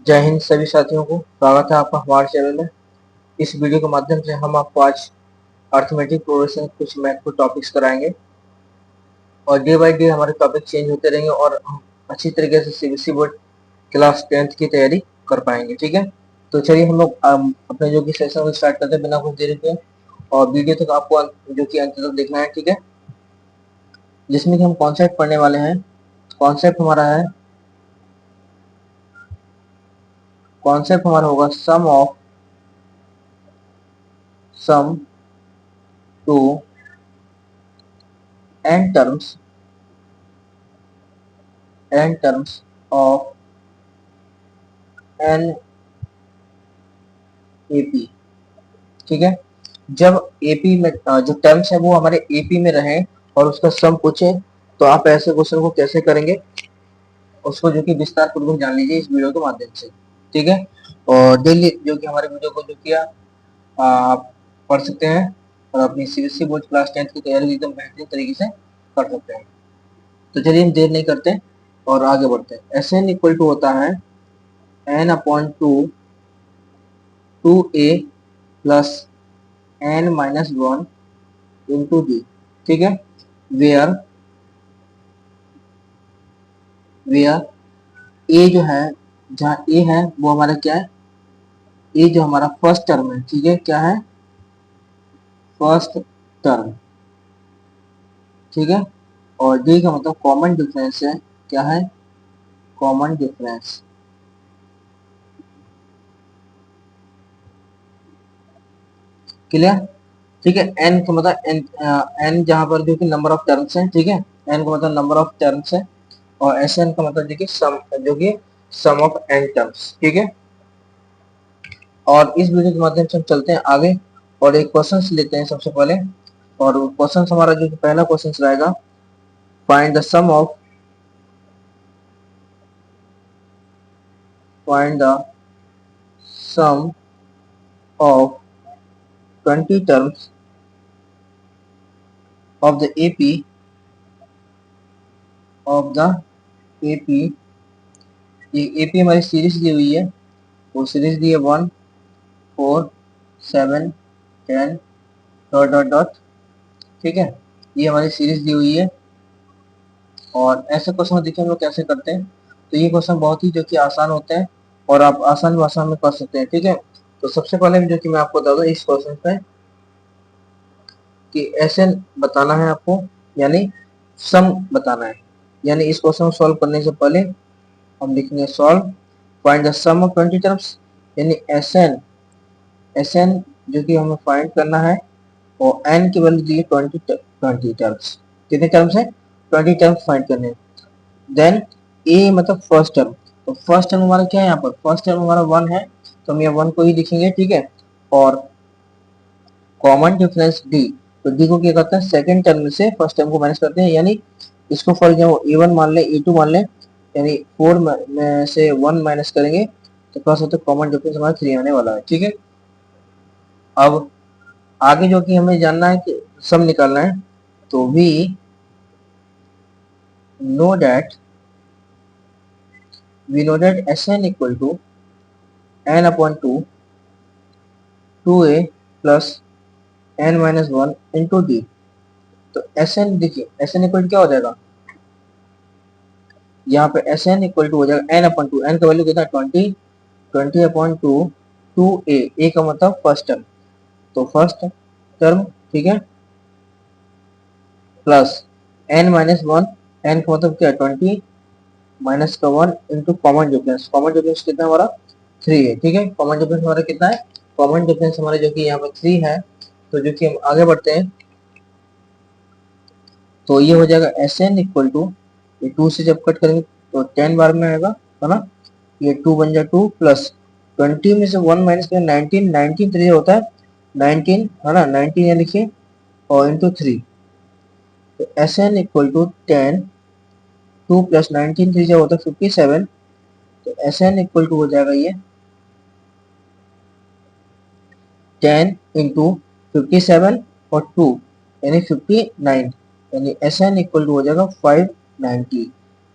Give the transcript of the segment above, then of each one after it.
जय हिंद सभी साथियों को, स्वागत है आपका हमारे चैनल में। इस वीडियो के माध्यम से हम आपको आज अर्थमेटिक प्रोग्रेशन कुछ महत्वपूर्ण टॉपिक्स कराएंगे और डे बाय डे हमारे टॉपिक चेंज होते रहेंगे और हम अच्छी तरीके से सीबीएसई बोर्ड क्लास 10th की तैयारी कर पाएंगे। ठीक है, तो चलिए हम लोग अपने जो कि सेशन को स्टार्ट करते हैं बिना कुछ देरी के, और वीडियो तक आपको जो कि अंत तक देखना है। ठीक है, जिसमें कि हम कॉन्सेप्ट पढ़ने वाले हैं। कॉन्सेप्ट हमारा होगा सम to n terms of an AP। ठीक है, जब एपी में जो टर्म्स है वो हमारे एपी में रहे और उसका सम पूछे तो आप ऐसे क्वेश्चन को कैसे करेंगे उसको जो कि विस्तार पूर्वक जान लीजिए इस वीडियो के माध्यम से। ठीक है, और डेली जो कि हमारे वीडियो को जो किया आप पढ़ सकते हैं और अपनी सीबीएसई बोर्ड क्लास 10th की तैयारी एकदम बेहतरीन तरीके से कर सकते हैं। तो चलिए हम देर नहीं करते और आगे बढ़ते हैं। एस एन इक्वल टू होता है n अपॉन टू ए plus n minus 1 into D. ठीक है, वेयर ए जो है, जहाँ ए है वो हमारा क्या है, ए जो हमारा फर्स्ट टर्म है। ठीक है, क्या है, फर्स्ट टर्म। ठीक है, और डी का मतलब कॉमन डिफरेंस है। क्या है, कॉमन डिफरेंस। क्लियर। ठीक है, एन का मतलब एन जहाँ पर जो कि नंबर ऑफ टर्म्स है। ठीक है, एन का मतलब नंबर ऑफ टर्म्स है और एस एन का मतलब देखिए सम, जो कि सम ऑफ एन टर्म्स। ठीक है, और इस वीडियो के माध्यम से हम चलते हैं आगे और एक क्वेश्चन लेते हैं सबसे पहले। और क्वेश्चन हमारा जो पहला क्वेश्चन रहेगा, find the sum of of 20 terms of the AP ये AP हमारी सीरीज दी हुई है, वो सीरीज दी है 1 4 7 10 डॉट डॉट डॉट। ठीक है, ये हमारी सीरीज दी हुई है और ऐसे क्वेश्चन देखिए हम लोग कैसे करते हैं। तो ये क्वेश्चन बहुत ही जो कि आसान होते हैं और आप आसान भाषा में कर सकते हैं। ठीक है, तो सबसे पहले जो कि मैं आपको बता दूं इस क्वेश्चन पे कि ऐसे बताना है आपको, यानी सम बताना है। यानी इस क्वेश्चन को सॉल्व करने से पहले हम लिखेंगे solve find the sum of 20 terms, यानी एसएन जो कि हमें फाइंड करना है और एन की वैल्यू दी है 20 टर्म्स। कितने टर्म्स है, 20 टर्म्स फाइंड करने। देन ए मतलब फर्स्ट टर्म, तो फर्स्ट टर्म हमारा क्या है, यहाँ पर फर्स्ट टर्म हमारा 1 है तो हम यहाँ 1 को ही लिखेंगे। ठीक है, और कॉमन डिफरेंस डी, तो डी को क्या करते हैं, सेकंड टर्म से फर्स्ट टर्म को माइनस करते हैं। यानी इसको फॉर एग्जाम्पल ए1 मान ले, ए2 मान ले, यानी 4 में से 1 माइनस करेंगे तो प्लस होता है कॉमन डिफरेंस हमारा 3 आने वाला है। ठीक है, अब आगे जो कि हमें जानना है कि सम निकालना है, तो we know that Sn equal to n upon 2a plus n minus 1 into D. तो Sn देखिए, Sn इक्वल क्या हो जाएगा, यहाँ पे Sn इक्वल टू हो जाएगा n अपॉन 2, n का वैल्यू कितना है 20 अपॉन 2 a का मतलब फर्स्ट टर्म, तो फर्स्ट टर्म। ठीक है, प्लस n माइनस 1, n का मतलब क्या है 20 माइनस का 1 इंटू कॉमन डिफरेंस कितना हमारा 3 है। ठीक है, कॉमन डिफरेंस हमारा कितना है, कॉमन डिफरेंस हमारे जो कि यहाँ पर 3 है। तो जो कि हम आगे बढ़ते हैं तो ये हो जाएगा Sn इक्वल टू, ये 2 से जब कट करेंगे तो 10 बार में आएगा, है ना, ये 2 बन जाए 2 प्लस 20 में से 1 माइनस करें 19, 19 3 होता है 19, है ना, 19 यहाँ लिखिए और इंटू 3, तो Sn इक्वल टू 10, 2 प्लस 19 3 जो होता है 57, तो Sn इक्वल टू हो जाएगा ये 10 इंटू 57 और 2 यानी 59, यानी Sn इक्वल टू हो जाएगा 590।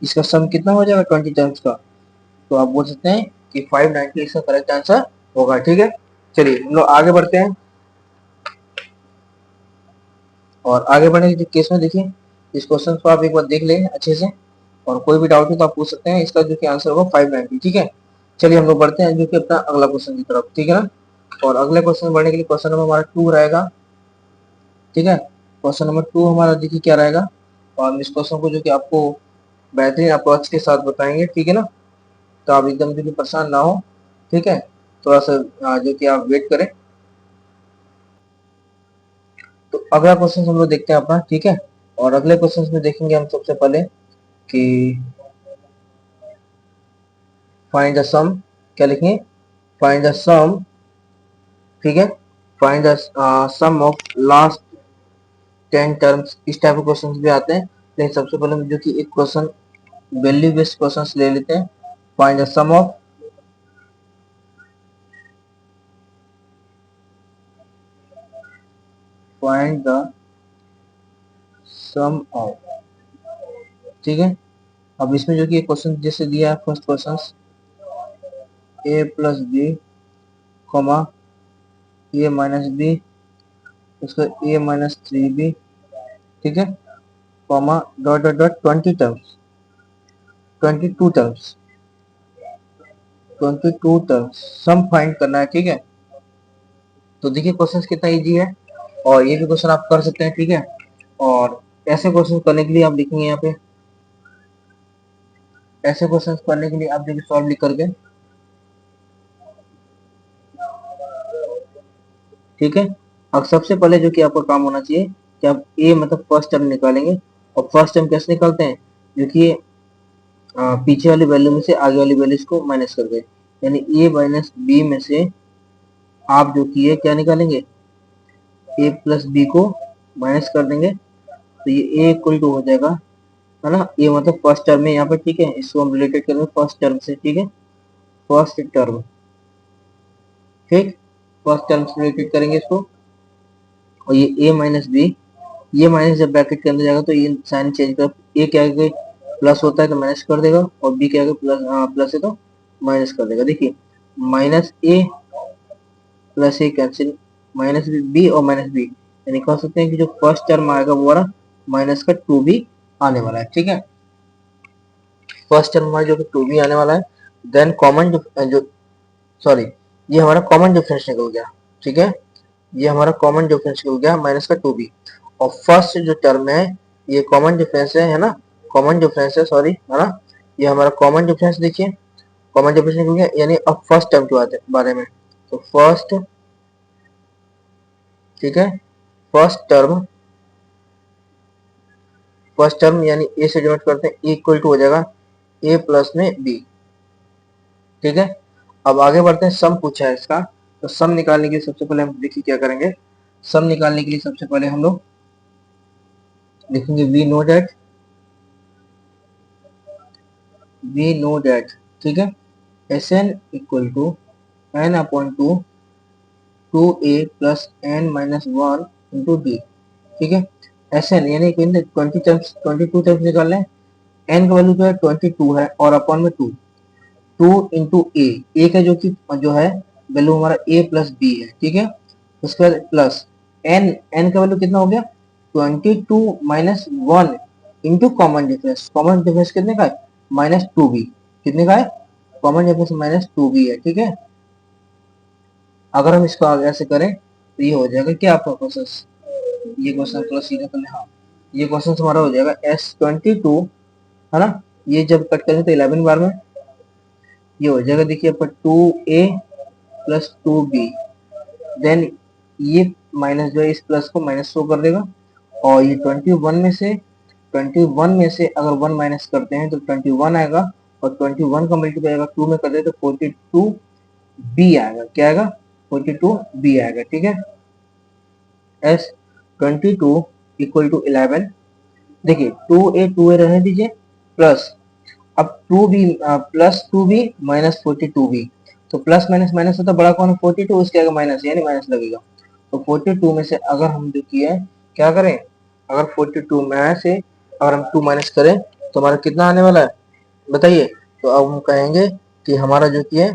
इसका सम कितना हो जाएगा 20 टर्म्स का, तो आप बोल सकते हैं कि 590 इसका करेक्ट आंसर होगा। ठीक है, चलिए हम लोग आगे बढ़ते हैं। और आगे बढ़ने के केस में देखिए, इस क्वेश्चन को आप एक बार देख लें अच्छे से, और कोई भी डाउट हो तो आप पूछ सकते हैं। इसका जो कि आंसर होगा 590। ठीक है, चलिए हम लोग बढ़ते हैं जो कि अपना अगला क्वेश्चन की तरफ। ठीक है ना, और अगले क्वेश्चन में बढ़ने के लिए क्वेश्चन नंबर हमारा 2 रहेगा। ठीक है, क्वेश्चन नंबर 2 हमारा देखिए क्या रहेगा, और हम इस क्वेश्चन को जो कि आपको बेहतरीन अप्रोच के साथ बताएंगे। ठीक है ना, तो आप एकदम जो कि परेशान ना हो। ठीक है, थोड़ा सा जो कि आप वेट करें। तो अगला क्वेश्चन हम लोग देखते हैं अपना। ठीक है, और अगले क्वेश्चन में देखेंगे हम सबसे पहले कि फाइंड द सम, क्या लिखेंगे, फाइंड द सम। ठीक है, find the sum of last 10 terms. इस टाइप के क्वेश्चन भी आते हैं, लेकिन सबसे पहले हम जो कि एक क्वेश्चन वैल्यू बेस्ड क्वेश्चन ले लेते हैं। Find the sum of, find the sum of. ठीक है, अब इसमें जो कि एक क्वेश्चन जैसे दिया है, फर्स्ट क्वेश्चन ए प्लस बी कॉमा ए माइनस बी, उसका ए माइनस 3b। ठीक है, comma dot dot dot 20 terms, 22 terms, 22 terms sum find करना है। ठीक है, तो देखिए क्वेश्चन कितना इजी है, और ये भी क्वेश्चन आप कर सकते हैं। ठीक है, और ऐसे क्वेश्चन करने के लिए आप लिखेंगे यहाँ पे, ऐसे क्वेश्चन करने के लिए आप देखिए सॉल्व लिख करके। ठीक है, अब सबसे पहले जो कि आपका काम होना चाहिए कि आप ए मतलब फर्स्ट टर्म निकालेंगे, और फर्स्ट टर्म कैसे निकालते हैं, जो कि पीछे वाली वैल्यू में से आगे वाली वैल्यूज को माइनस कर दे, यानी ए माइनस बी में से आप जो कि ये क्या निकालेंगे, ए प्लस बी को माइनस कर देंगे, तो ये ए इक्वल टू हो जाएगा, है ना, ये मतलब फर्स्ट टर्म है यहाँ पे। ठीक है, इसको हम रिलेटेड करेंगे फर्स्ट टर्म से। ठीक है, फर्स्ट टर्म, ठीक, फर्स्ट टर्म से रिलेटेड करेंगे इसको, और ये ए माइनस बी, ये माइनस जब ब्रैकेट के अंदर जाएगा तो ये साइन चेंज कर, ए क्या आगे प्लस होता है तो माइनस कर देगा, और बी क्या आगे प्लस, प्लस है तो माइनस कर देगा। देखिए माइनस ए प्लस ए कैंसिल, माइनस बी और माइनस बी, यानी कह सकते हैं कि जो फर्स्ट टर्म आएगा वो हमारा माइनस का 2b आने वाला है। ठीक है, फर्स्ट टर्म हमारा जो कि 2b आने वाला है। देन कॉमन जो सॉरी, ये हमारा कॉमन डिफरेंस निकल गया। ठीक है, ये हमारा कॉमन डिफरेंस निकल गया माइनस का 2b, और फर्स्ट जो टर्म है ये कॉमन डिफरेंस है ना, कॉमन डिफरेंस है, सॉरी, है ना, ये हमारा कॉमन डिफरेंस। देखिए कॉमन डिफरेंस निकल गया, यानी अब फर्स्ट टर्म के बारे में, तो फर्स्ट, ठीक है, फर्स्ट टर्म, फर्स्ट टर्म यानी ए से डिनोट करते हैं, इक्वल टू हो जाएगा ए प्लस में बी। ठीक है, अब आगे बढ़ते हैं, सम पूछा है इसका, तो सम निकालने के लिए सबसे पहले हम देखिए क्या करेंगे। सम निकालने के लिए सबसे पहले हम लोग लिखेंगे we know that, we know that, ठीक है, S N equal to N upon two A plus N minus one into D. ठीक है, एस एन यानी 20 टर्म्स, 22 टर्म्स निकालने, एन का वैल्यू जो है 22 है, और अपॉन में 2, 2 इंटू ए का जो है वैल्यू हमारा ए प्लस बी है। ठीक है, उसके बाद प्लस एन, एन का वैल्यू कितना हो गया 22 minus 1 into common difference, common difference कितने का है माइनस 2b, कितने का है, कॉमन डिफरेंस माइनस 2b है। ठीक है, अगर हम इसको आगे ऐसे करें तो ये हो जाएगा क्या आपका क्वेश्चन, ये क्वेश्चन थोड़ा सीधा कर ले, हाँ, ये क्वेश्चन हमारा हो जाएगा S22, है ना, ये जब कट करेंगे तो 11 बार में ये हो जाएगा, देखिए आपका 2a प्लस 2b, देन ये माइनस जो है इस प्लस को माइनस शो कर देगा, और ये 21 में से अगर 1 माइनस करते हैं तो 21 आएगा, और 21 का मल्टीप्लाई अगर 2 में कर दे तो 42b आएगा, क्या आएगा 42b आएगा। ठीक है, S22 इक्वल टू 11, देखिए 2a रहने दीजिए, प्लस अब 2b plus 2b minus 42b, तो प्लस माइनस माइनस होता है बड़ा कौन है 42, उसके आगे माइनस यानी माइनस लगेगा, तो 42 में से अगर हम जो किए क्या करें, अगर 42 में से अगर हम 2 माइनस करें तो हमारा कितना आने वाला है बताइए, तो अब हम कहेंगे कि हमारा जो कि है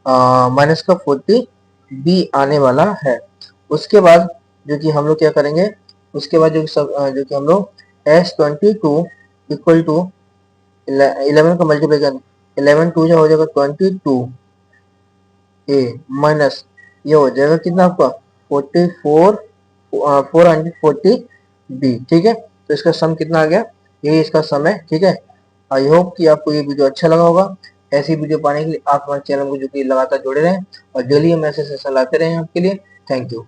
माइनस का 40 बी आने वाला है। उसके बाद जो कि हम लोग क्या करेंगे, उसके बाद जो कि हम लोग S22 इक्वल टू 11 का मल्टीप्लाई कर 11 टू जो हो जाएगा 22 ए माइनस ये हो जाएगा कितना आपका 44 440 बी। ठीक है, तो इसका सम कितना आ गया, यही इसका सम है। ठीक है, आई होप कि आपको ये वीडियो अच्छा लगा होगा। ऐसी वीडियो पाने के लिए आप हमारे चैनल को जो कि लगातार जुड़े रहें और डेली हम ऐसे सेशन लाते रहें आपके लिए। Thank you.